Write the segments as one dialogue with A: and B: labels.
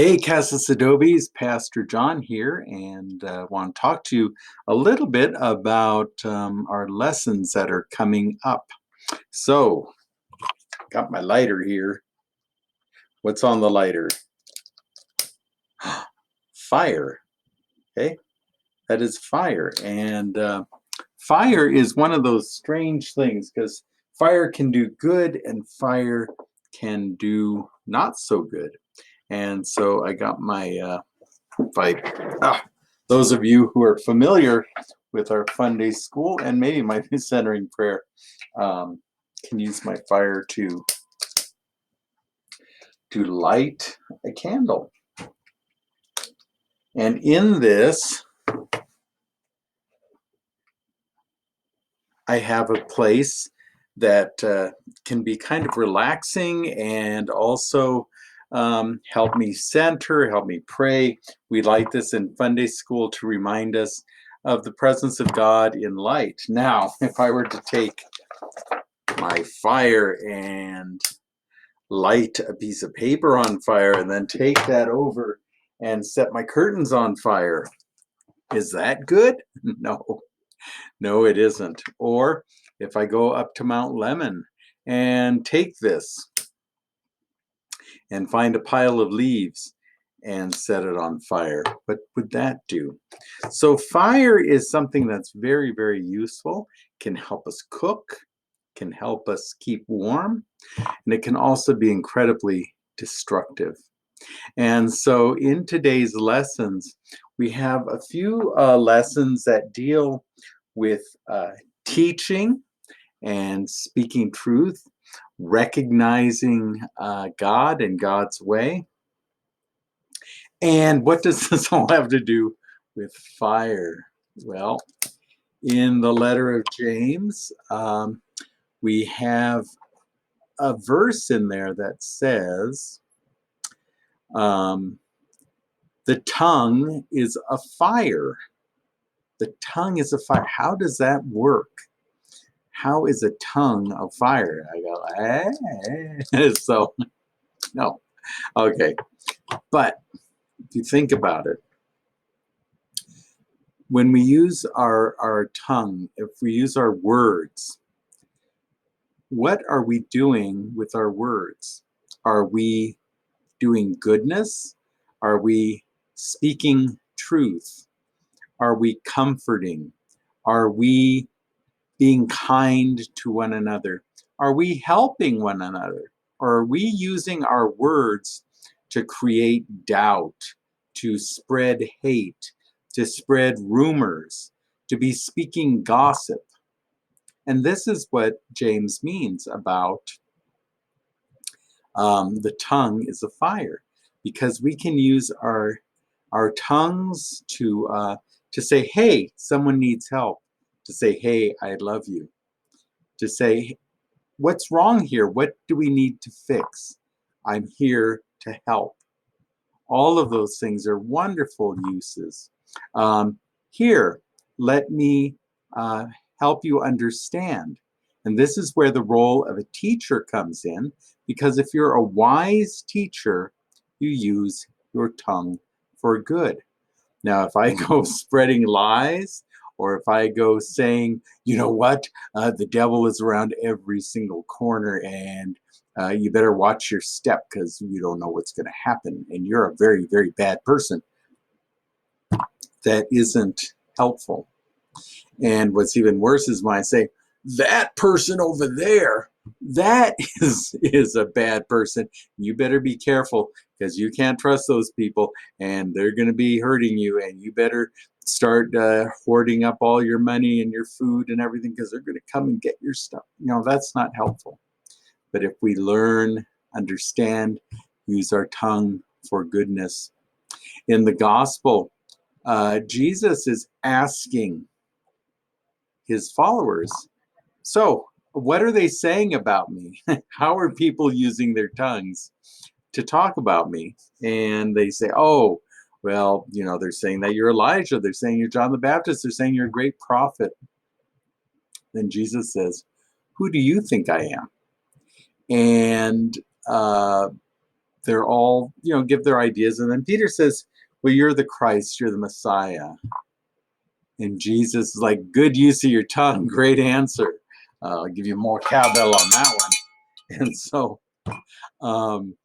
A: Hey, Casas Adobes, Pastor John here, and want to talk to you a little bit about our lessons that are coming up. So, got my lighter here. What's on the lighter? Fire. Okay, that is fire, and fire is one of those strange things because fire can do good and fire can do not so good. And so I got my fight. Those of you who are familiar with our Fun Day School and maybe my centering prayer can use my fire to light a candle. And in this, I have a place that can be kind of relaxing and also help me center, help me pray. We light this in Fun Day School to remind us of the presence of God in light. Now, if I were to take my fire and light a piece of paper on fire and then take that over and set my curtains on fire, is that good? No, it isn't. Or if I go up to Mount Lemon and take this and find a pile of leaves and set it on fire, what would that do? So fire is something that's very, very useful, can help us cook, can help us keep warm, and it can also be incredibly destructive. And so in today's lessons, we have a few lessons that deal with teaching and speaking truth, recognizing God and God's way. And what does this all have to do with fire? Well, in the letter of James, we have a verse in there that says, the tongue is a fire. The tongue is a fire. How does that work? How is a tongue a fire? I go, so, no. Okay. But if you think about it, when we use our tongue, if we use our words, what are we doing with our words? Are we doing goodness? Are we speaking truth? Are we comforting? Are we being kind to one another? Are we helping one another? Or are we using our words to create doubt, to spread hate, to spread rumors, to be speaking gossip? And this is what James means about the tongue is a fire, because we can use our tongues to say, hey, someone needs help, to say, hey, I love you, to say, what's wrong here? What do we need to fix? I'm here to help. All of those things are wonderful uses. Here, let me help you understand. And this is where the role of a teacher comes in, because if you're a wise teacher, you use your tongue for good. Now, if I go spreading lies, or if I go saying, you know what, the devil is around every single corner, and you better watch your step because you don't know what's going to happen, and you're a very, very bad person, that isn't helpful. And what's even worse is when I say, that person over there, that is a bad person. You better be careful because you can't trust those people and they're going to be hurting you, and you better start hoarding up all your money and your food and everything because they're going to come and get your stuff. That's not helpful. But if we learn, understand, use our tongue for goodness. In the gospel, Jesus is asking his followers, so what are they saying about me? How are people using their tongues to talk about me? And they say, oh, well, they're saying that you're Elijah. They're saying you're John the Baptist. They're saying you're a great prophet. Then Jesus says, who do you think I am? And they're all, give their ideas. And then Peter says, well, you're the Christ, you're the Messiah. And Jesus is like, good use of your tongue, great answer. I'll give you more cowbell on that one. And um,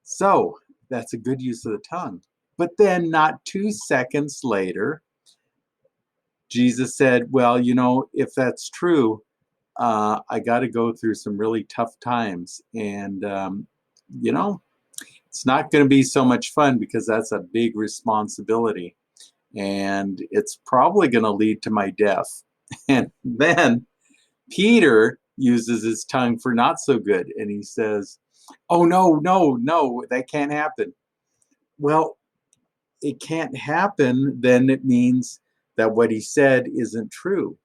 A: so that's a good use of the tongue. But then not 2 seconds later, Jesus said, well, if that's true, I got to go through some really tough times. And, it's not going to be so much fun because that's a big responsibility. And it's probably going to lead to my death. And then Peter uses his tongue for not so good. And he says, oh, no, that can't happen. Well, it can't happen. Then it means that what he said isn't true.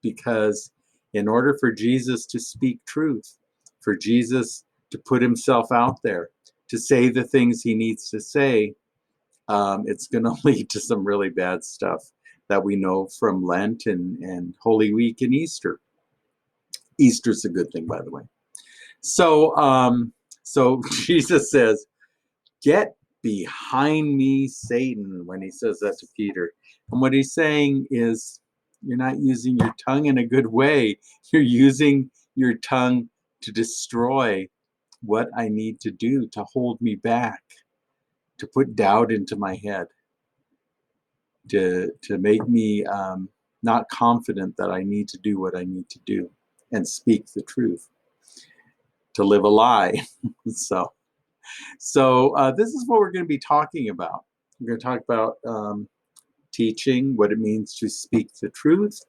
A: Because in order for Jesus to speak truth, for Jesus to put himself out there, to say the things he needs to say, it's going to lead to some really bad stuff that we know from Lent and Holy Week and Easter. Easter's a good thing, by the way. So Jesus says, get behind me, Satan, when he says that to Peter. And what he's saying is, you're not using your tongue in a good way. You're using your tongue to destroy what I need to do, to hold me back, to put doubt into my head, to make me not confident that I need to do what I need to do and speak the truth, to live a lie. So this is what we're going to be talking about. We're going to talk about teaching, what it means to speak the truth,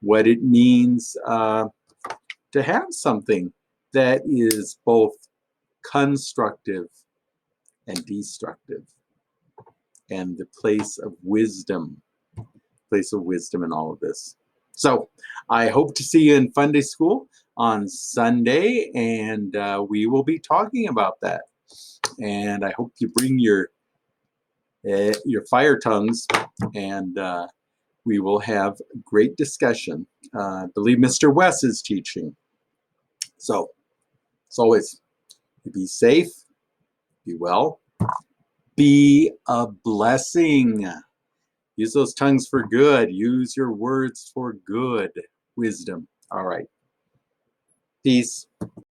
A: what it means to have something that is both constructive and destructive, and the place of wisdom in all of this. So I hope to see you in Fun Day School on Sunday, and we will be talking about that. And I hope you bring your fire tongues, and we will have great discussion. I believe Mr. Wes is teaching. So, as always, be safe, be well, be a blessing. Use those tongues for good. Use your words for good. Wisdom. All right. Peace.